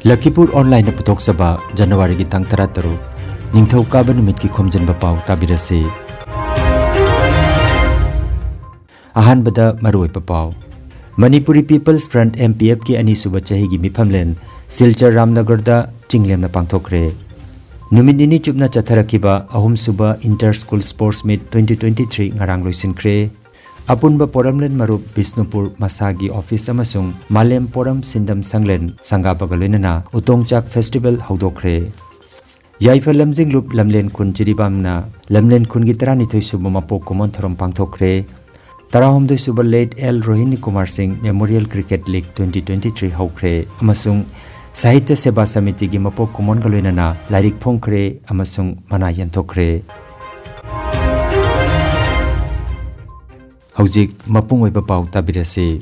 Lakhipuronline puthokchaba January gi tang 13 ningthau kaba numit ki Khomjinba Pao tabirase. Ahanbada maroi Pao Manipuri People's Front MPF ki ani suba chahi gi mifamlen Silchar Ramnagar da chinglemna pangthokre. Numit nini chupna chatharakiba ahum suba Inter School Sports Meet 2023 ngarang loisinkre. Apunba Poramlen Marup Bisnupur Masagi Office Amasung Malem Poram Sindam Sanglen Sangabagalena Utongchak Festival Haudokre. Yaifa Lamjing Loop Lamlen Kun Jiribamna Lamlen Kun Gitarani Toy Subamapo Komon Thorom Pangthokre. Tarahom de Suba Late L. Rohini Kumar Singh Memorial Cricket League 2023 Haukre Amasung Sahitya Seba Samiti gi Mapo Komon Galena Lairik Phongkre Amasung Manayan Thokre. Haujik mapung oiba pau tabirase.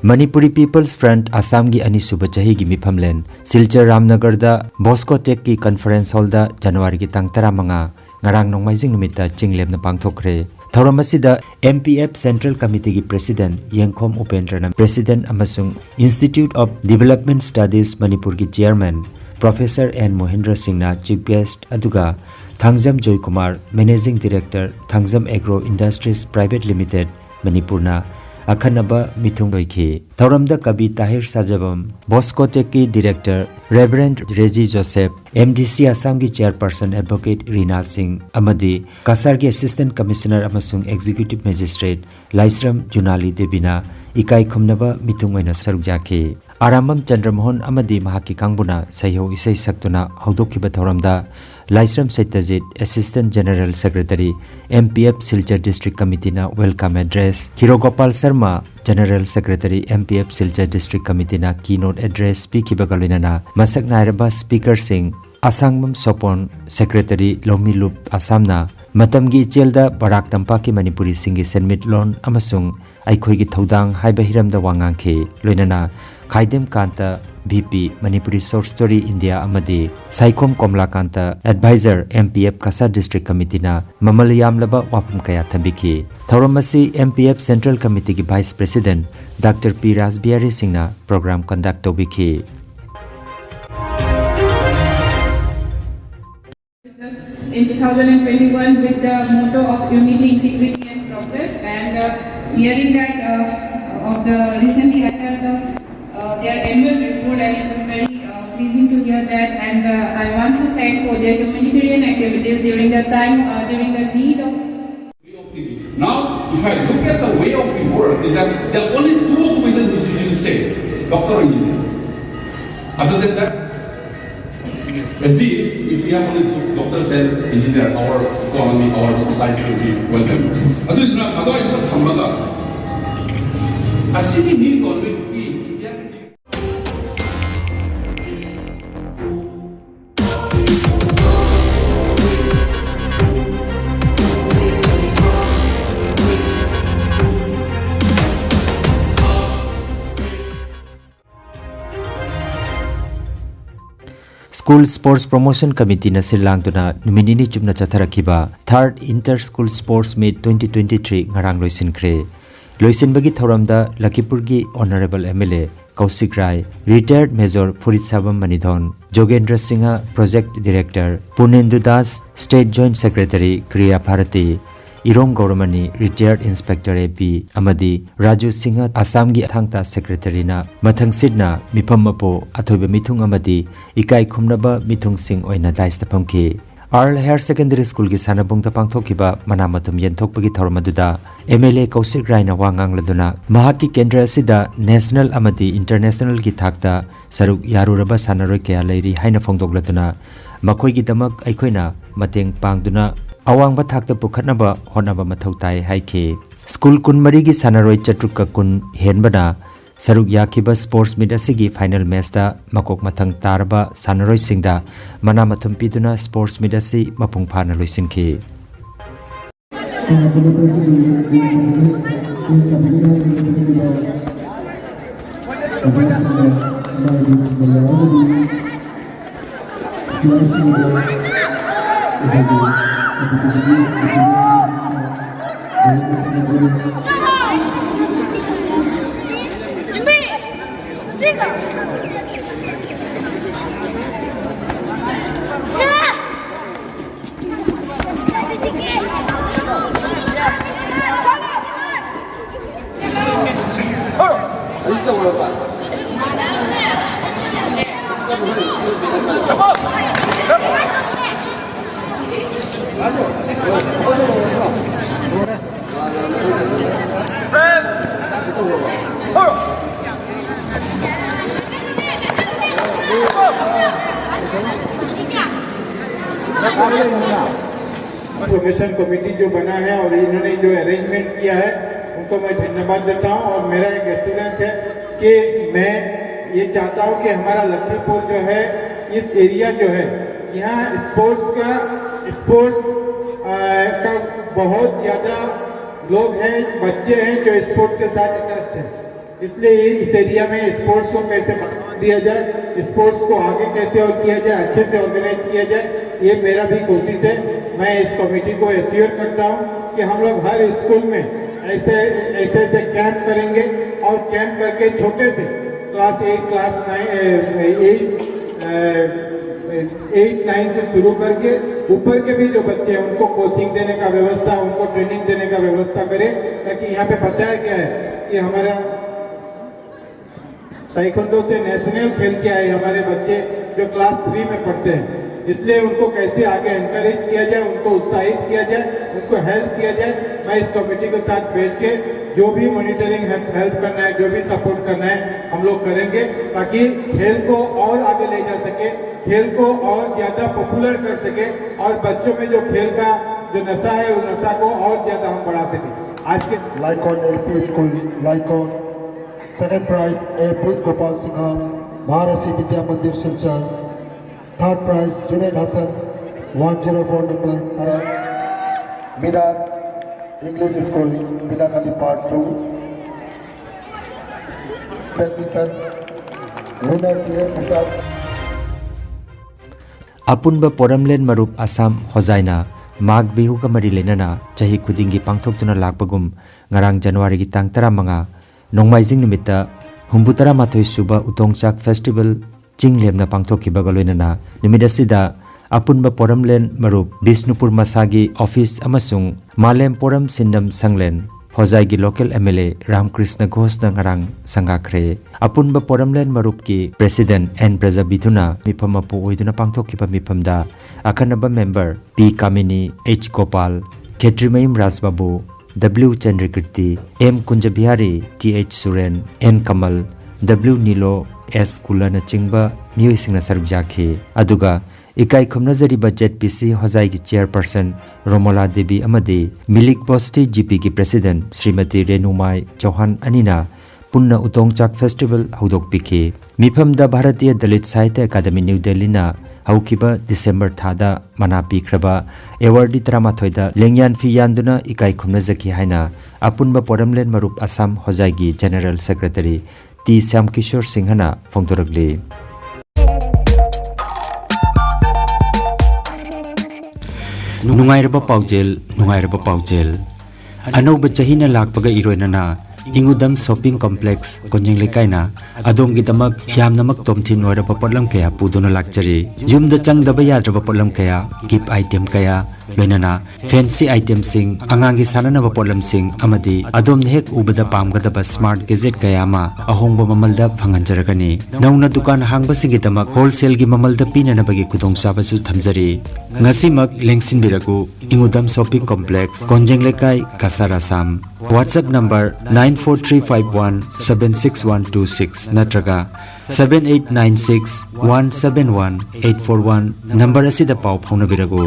Manipuri People's Front Assam gi ani suba chahi gi mifamlen Silchar Ramnagar da Bosco Tech ki Conference Hall da January gi tang 15 ngarang nongmaijing numita chinglemna pangthokre. Thoram asida MPF Central Committee gi President Yengkhom Upendra President amasung Institute of Development Studies Manipur gi Chairman Professor N Mohendra Singh na Chief Guest aduga Thangjam Joy Kumar, Managing Director, Thangjam Agro Industries Private Limited, Manipurna, Akhanaba Mithung Doike. Thoramda Kabi Tahir Sajabam, Bosco Teki Director, Reverend Rezi Joseph, MDC Assam ki Chairperson Advocate Rina Singh, Amadi, Kasar ki Assistant Commissioner Amasung Executive Magistrate, Laisram Junali Debina, Ikai Khomnaba Mithung Oina Sarukjake. Aramam Chandramohan Amadi Mahaki Kangbuna, Sayo Isai Saktuna, Haudokiba Thoramda, Laisram Saitazit, Assistant General Secretary, MPF Silchar District Committee na Welcome Address, Hirogopal Sharma, General Secretary, MPF Silchar District Committee na Keynote Address, Pikibagalina na Masak Nairaba Speaker Singh, Asangmam Sopon, Secretary Lomi Loop Assamna, Matamgi Chelda Barak Tampak ki Manipuri Singhi Senmit Lon Amasung, Aikhoigi Thodang Haiba Hiramda Wangangke, Loinana, Khaidem Kanta, VP Manipuri Source Story India Amadi, Saikom Komla Kanta, Advisor MPF Kasar District Committee na Mamalayam Laba Wapum Kaya Thambiki. Thoramasi MPF Central Committee ki Vice President Dr. P. Rasbiari Singh na program conduct tobiki. In 2021 with the motto of unity, integrity and progress, and hearing that of the recently uttered their annual report, and it was very pleasing to hear that, and I want to thank for their humanitarian activities during the time, during the need of Now, if I look at the way of the work, is that there are only two occupations which you will say, doctor or engineer. Other than that, let's see, if we have only two doctors and engineers, our economy, our society will be welcome. Otherwise, what Thambada? A city need always be. School Sports Promotion Committee na silangtuna numinini chupna chatharakiba 3rd Inter School Sports Meet 2023 ngarang loisinkre. Loisinbagi thoramda Lakhipur gi Honorable MLA Kausik Rai, Retired Major Furit Sabam Manidhon, Jogendra Singha Project Director, Punendu Das State Joint Secretary Kriya Bharati, Irong Gauramani Retired Inspector AP Amadi Raju Singha Assam gi Athangta Secretary na Mathang Sidna Mipam Mapo Athoiba Mithung Amadi Ikai Khumnaba Mithung Singh Oina Daista Phamki. Earl Higher Secondary School gi Sanabung ta pangthokiba Manamatum Yenthokpagi Thormaduda MLA Kausik Raina Wangang Laduna Mahaki Kendra Asida National Amadi International gi Thakta Saruk Yaruraba Sanaroi Kaya Lairi Haina Phongdok Laduna Makhoi gi Damak Aikoina Mateng Pangduna Awang Bathakta Pukhatnaba Honaba Mathautai Haike. School Kun Marigi Sanaroi Chatrukka Kun Henbana Saruk Yakiba Sports Meet asigi final match da Makok Mathang Tarba Sanaroi Singda Manamathum Piduna Sports Meet asi Mapung Phana Loisinki. Promotion committee जो बना है और इन्होंने जो arrangement किया है उनको मैं धन्यवाद देता हूँ। और मेरा एक एक्सपीरियंस है कि मैं ये चाहता हूँ कि हमारा लखीमपुर जो है इस एरिया जो है यहाँ स्पोर्ट्स का बहुत ज़्यादा लोग हैं, बच्चे हैं जो स्पोर्ट्स के साथ अटैच्ड हैं। इसलिए इस एरिया में स्पोर्ट्स को कैसे बढ़ावा दिया जाए, स्पोर्ट्स को आगे कैसे और किया जाए, अच्छे से ऑर्गेनाइज किया जाए, ये मेरा भी कोशिश है। मैं इस कमेटी को एश्योर करता हूँ कि हम लोग हर स्कूल में ऐसे कैंप करेंगे और कैंप करके छोटे से क्लास 8-9 से शुरू करके ऊपर के भी जो बच्चे हैं उनको कोचिंग देने का व्यवस्था, उनको ट्रेनिंग देने का व्यवस्था करें, ताकि यहाँ पे बताया गया है कि हमारा ताइक्वांडो से नेशनल खेल के आए हमारे बच्चे जो क्लास 3 में पढ़ते हैं। इसलिए उनको कैसे आगे एनकरेज किया जाए, उनको उत्साहित किया जाए, उनको हेल्प किया जाए। मैं इस कमेटी के साथ बैठ के जो भी मॉनिटरिंग हेल्प करना है, जो भी सपोर्ट करना है हम लोग करेंगे, ताकि खेल को और आगे ले जा सके, खेल को और ज़्यादा पॉपुलर कर सके और बच्चों में जो खेल का जो नशा है उस नशा को और ज़्यादा हम बढ़ा सकें। आज के लाइकॉन LP स्कूल लाइकॉन second prize A Prince Gopal Singh Maharashtra Vidya Mandir Silchar, third prize Juned Hasan 104 number Midas English school बिलाकाली पार्ट 2 बैडमिंटन विनर प्रसाद। अपुनबा पोरमलेन मरुप असम होजाइना माघ बिहु का मरी लेना चाही खुदिंगी पांगथोक्तुना लाकबगुम ngarang January gi tang 15 नोंमाइजिंग निमित्ता 63 सुबा उतोंगचाक फेस्टिवल चिंगलेमना पांगथोखिबगा लोइनना निमित असिदा अपुनबा पोरमलेन मरुप बिष्णुपुर मसागी ऑफिस अमसुंग मालेम पोरम सिंदम संगलेन होजाइगी local MLA Ramkrishna Ghosh ngarang संगाखरे अपुनबा पोरमलेन मरुप की प्रेसिडेंट एन प्रजा बिथुना मिफम अपु ओइदुना पांगथोखिबा मिफमदा अखनबा member P Kamini H Gopal Khetrimayum Rajbabu W Chandrakirti M Kunjabihari TH Suren N Kamal W Nilo S कुलन चिंगबा मियोइसिंगना सरुक जाखे अदुगा इकाई खुमनजरीबा ZPC होजाइगी चेयरपर्सन रोमोला देवी अमदे मिलिक बोस्टी GP की प्रेसिडेंट श्रीमती रेणुमाई चौहान अनिना पुन्ना उतोंगचाक फेस्टिवल हौदोकपिखे मिफमदा भारतीय दलित साहित्य अकादमी न्यू दिल्लीना हौकिबा दिसंबर थादा मना पीख्रबा एवार्डी 13 लेंयान फी यानदुना इकाई खुमनजकी हाइना अपुनबा पोरमलेन मरुप असम होजाइगी जनरल सेक्रेटरी टी श्यामकिशोर सिंहना फोंदोरगले नुंगाइरबा पाउजेल अनौबा चहीना लाकपगा इरोइनना इंगुदम शॉपिंग कॉम्प्लेक्स कोंजिंग लेकाइना अदोम गिदमक यामनमक तोमथिन ओरबा पोटलम कया पुदुना लाक्चरी युमदा चंगदबा याद्रबा पोटलम कया गिफ्ट आइटम कया लोइनना फैंसी आइटम सिंग अंगांगी साननबा पोटलम सिंग अमदी अदोम हेक उबदा पामगदबा स्मार्ट गैजेट कया मा अहोंगबा ममलदा फंगंजरगनी नौना दुकान हांगबा सिंगिदमक होलसेल गी ममलदा पिननबगी खुदोंसाबसु थमजरी ngasimak lengsinbiragu ingudam shopping complex konjeng lekai kasar assam whatsapp number 9435176126 natraga 7896171841 number asida pau phaunabiragu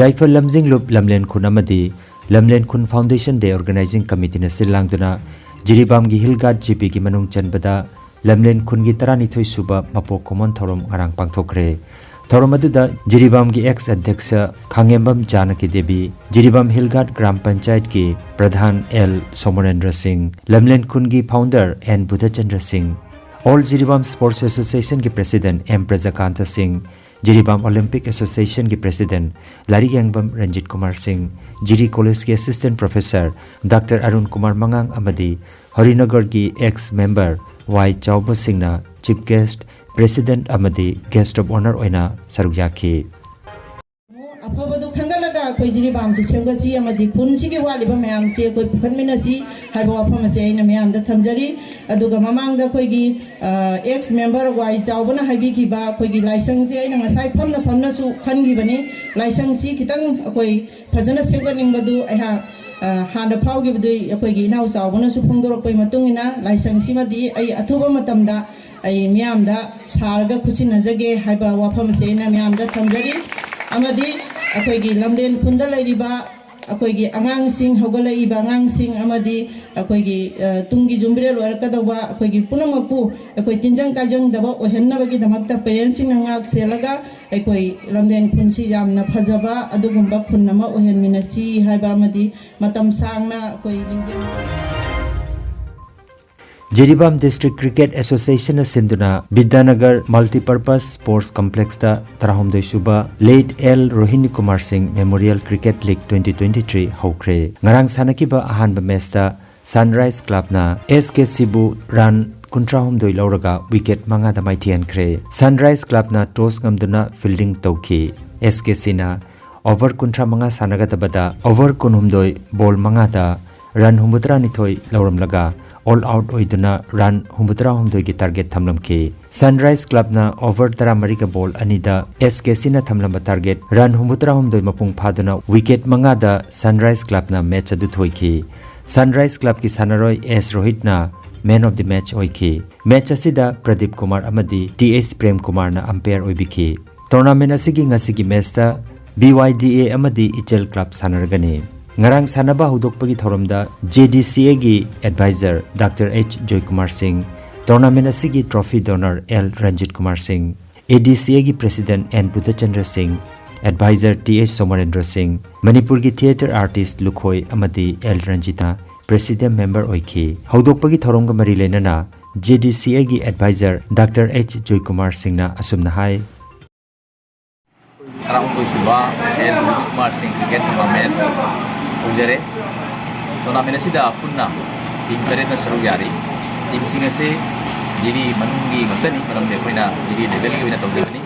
yaifal lamjing lup lamlen khunamadi lamlen khun foundation day organizing committee na silangduna jiribam gi hilgat GP gi manung chanbada lamlen khun gi 12 suba mapok common thorom arang pangthokre thorom aduda jiribam gi ex adhyaksha khangembam janaki devi jiribam hilgat gram panchayat ki pradhan L Somonendra Singh lamlen khun gi founder N Budhachandra Singh all jiribam sports association ki president M Prajakanta Singh Jiribam olympic association के president लारी Yangbam Ranjit Kumar Singh Jiri college के assistant professor doctor Arun Kumar Mangang अमदी हरिनगर की ex member Y चौब सिंहना chief guest president अमदी guest of honour ओइना सरुक याखी अफबदु खंगलगा कोई जिरीबाम से सेवगसी अमदी खुनसी के वालिबा मयाम से कोई पुखनमिनसी हाइबो अफम से आइना मयाम द थमजरी अदुगा ममांग द कोईगी एक्स मेंबर वाई चावबना हाइबिखिबा कोईगी लाइसेंस से आइना ngasai famna सु खनगिबनी लाइसेंस सी खितंग कोई फजना सेवगनिंगबदु आहा ꯍꯥꯟꯅ ꯐꯥꯎꯈꯤꯕꯗꯨ ꯑꯩꯈꯣꯏꯒꯤ ꯏꯅꯥꯎ ꯆꯥꯎꯕꯅꯁꯨ ꯐꯣꯡꯗꯣꯔꯛꯄꯒꯤ ꯃꯇꯨꯡ ꯏꯟꯅ ꯂꯥꯏꯁꯪꯁꯤꯃꯗꯤ ꯑꯩ ꯑꯊꯨꯕ ꯃꯇꯝꯗ ꯑꯩ ꯃꯤꯌꯥꯝꯗ ꯁꯥꯔꯒ ꯈꯨꯠꯁꯤꯟꯅꯖꯒꯦ ꯍꯥꯏꯕ ꯋꯥꯐꯝ ꯑꯁꯤ ꯑꯩꯅ ꯃꯤꯌꯥꯝꯗ ꯊꯝꯖꯔꯤ ꯑꯃꯗꯤ ꯑꯩꯈꯣꯏꯒꯤ ꯂꯝꯗꯦꯟ ꯈꯨꯟꯗ ꯂꯩꯔꯤꯕ ꯑꯩꯈꯣꯏꯒꯤ ꯑꯉꯥꯡꯁꯤꯡ ꯍꯧꯒꯠꯂꯛꯏꯕ ꯑꯉꯥꯡꯁꯤꯡ ꯑꯃꯗꯤ ꯑꯩꯈꯣꯏꯒꯤ ꯇꯨꯡꯒꯤ ꯌꯨꯝꯕꯤꯔꯦꯜ ꯑꯣꯏꯔꯛꯀꯗꯧꯕ ꯑꯩꯈꯣꯏꯒꯤ ꯄꯨꯝꯅꯃꯛꯄꯨ ꯑꯩꯈꯣꯏ ꯇꯤꯟꯖꯪ ꯀꯥꯏꯖꯪꯗꯕ ꯑꯣꯏꯍꯟꯅꯕꯒꯤꯗꯃꯛꯇ ꯄꯦꯔꯦꯟꯁꯁꯤꯡꯅ ꯉꯥꯛ ꯁꯦꯜꯂꯒ ꯑꯩꯈꯣꯏ ꯂꯝꯗꯦꯟ ꯈꯨꯟꯁꯤ ꯌꯥꯝꯅ ꯐꯖꯕ ꯑꯗꯨꯒꯨꯝꯕ ꯈꯨꯟ ꯑꯃ ꯑꯣꯏꯍꯟꯃꯤꯟꯅꯁꯤ ꯍꯥꯏꯕ ꯑꯃꯗꯤ ꯃꯇꯝ ꯁꯥꯡꯅ ꯑꯩꯈꯣই ꯂꯤꯡꯖꯦꯜ Jiribam District Cricket Association Sinduna Vidyanagar Multipurpose Sports Complex da Tarahumdoi Suba Late L Rohini Kumar Singh Memorial Cricket League 2023 hokre ngarang sanakiba ahanba match da Sunrise Club na SKC bu run kuntrahumdoi lauraga wicket manga da maithian kre Sunrise Club na toss ngamduna fielding tauki SKC na over kuntra manga sanaga tabada over kunhumdoi ball manga da run humbutra nithoi lauram laga all out oiduna run humbutra humdoi gi target thamlamke Sunrise Club na over tara marika ball anida SKC na thamlamba target run humbutra humdoi mapung phaduna wicket manga da Sunrise Club na match adu thoiki Sunrise Club ki sanaroi S Rohit na man of the match oiki match asida Pradeep Kumar amadi TS Prem Kumar na umpire oibiki tournament asigi ngasigi match da BYDA amadi Ichel Club sanargani ngarang sanaba hudokpagi thoramda JDCA gi advisor Dr. H Joy Kumar Singh tournament asigi trophy donor L Ranjit Kumar Singh ADCA gi president N Buddhachandra Singh advisor TH Somarendra Singh Manipur gi theater artist Lukhoi amadi L Ranjita president member oiki hudokpagi thoramga mari lenana JDCA gi advisor Dr. H Joy Kumar Singh na asumna hai Tarahumdoi Suba L Kumar Singh cricket tournament Ujare tournament asida punna team tarena saru yari team singa se jiri manungi matani maram de koina jiri level gi bina tawdebani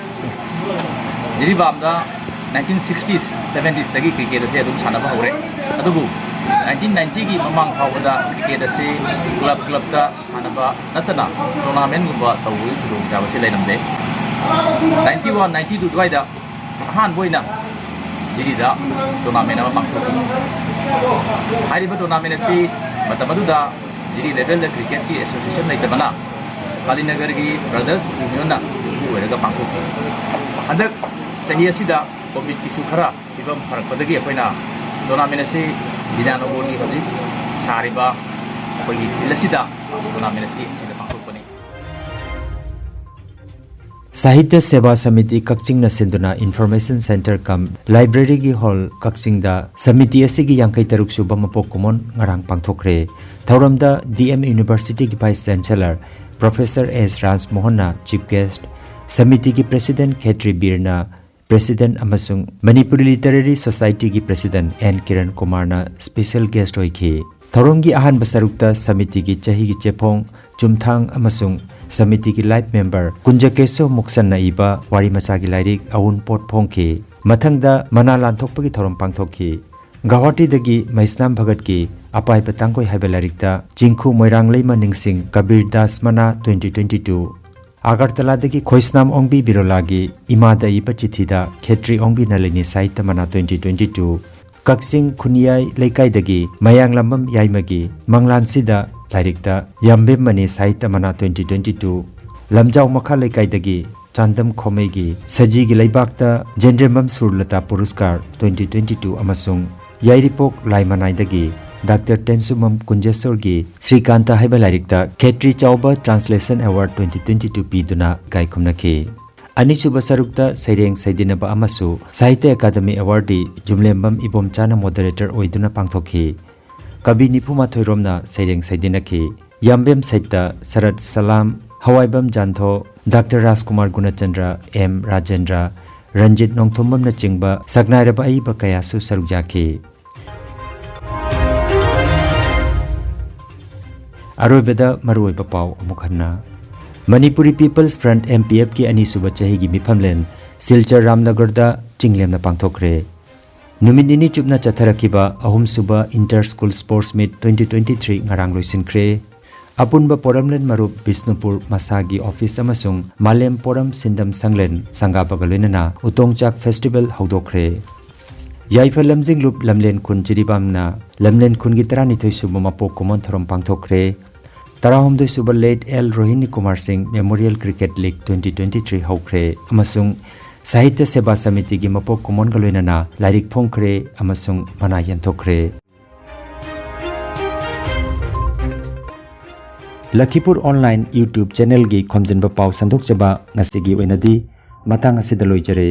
jiri bamda 1960s 70s tagi cricket ase adum sanaba hore adubu 1990 gi mamang phawda cricket ase club ta sanaba natana tournament gumba tawi dum jaba se lainamde 91 92 dwaida han boina jiri da tournament ama pangthoki hariba tournament asi matamaduda jiri level da cricket ki association laitabana Kalinagar gi brothers union na oiraga pangthoki handak chahi asida covid ki sukhara ibam farakpadagi akoina tournament asi Vidyanagor gi hojik sariba akoigi filasida tournament asi sida pangthokpani Sahitya Seva Samiti Kakching na sinduna Information Center kam Library gi hall Kakching da Samiti asigi yangkai taruk suba mapok kumon ngarang pangthokre Thauramda DM University ki Vice Chancellor Professor S. Rans Mohana Chief Guest Samiti ki President Khetri Birna President amasung Manipuri Literary Society ki President N. Kiran Kumar na Special Guest oiki Thaurongi ahan basarukta Samiti ki chahi ki chepong Chumthang amasung Samiti ki life member Kunjakeso Muksan na iba wari masagi lairik awun pot phongki mathangda mana lanthokpagi thorom pangthokki Guwahati dagi Maisnam Bhagat ki apai patangkoi haiba larikta Jingkhu Moirang leima ningsing Kabir Das mana 2022 Agartala dagi Khoisnam Ongbi Birolagi Imada iba chithida Khetri Ongbi nalini Sahitya mana 2022 Kaksing Khuniyai Leikai dagi Mayang Lambam Yaimagi Manglansida Larikta Yambem Mani Sahitya mana 2022 Lamjau Makha Leikai dagi Chandam Khomegi Sajigi Leibakta Jendremam Surlata Puruskar 2022 amasung Yairipok Laimanai dagi Dr. Tensumam Kunjasorgi Srikanta Haiba Larikta Khetri Chauba Translation Award 2022 piduna Kaikumnaki Anisuba Sarukta Saireng Saidinaba Amasu Sahitya Academy Awardee Jumlembam Ibomchana Moderator Oiduna Pangthokhi Kabi Nipuma Thoiromna Saireng Saidinaki Yambem Saita Sarat Salam Hawaibam Jantho Dr. Rajkumar Gunachandra M. Rajendra Ranjit Nongthombam na chingba Sagnairaba Aiba Kayasu Sarukjaki Aroibeda Maruiba Pao Amukhanna Manipuri People's Front MPF ki ani suba chahi gi mifamlen Silchar Ramnagar da chinglemna pangthokre Numinini chupna chatharakiba ahum suba Inter School Sports Meet 2023 ngarang loisinkre Apunba Poramlen Marup Bisnupur Masagi Office amasung Malem Poram Sindam Sanglen Sangabaga loinana Utongchak Festival haudokre Yaifa lamjing lup lamlen kun jiribamna lamlen kun gi 12 suba mapok komon thorom pangthokre 13 suba late L Rohini Kumar Singh Memorial Cricket League 2023 hokre amasung Sahitya Seba Samiti gi mapok komon galoinana lairik phongkre amasung mana yanthokre Lakhipuronline YouTube channel gi Khomjinba Pao sandok chaba ngasi gi oinadi matang asidaloi jare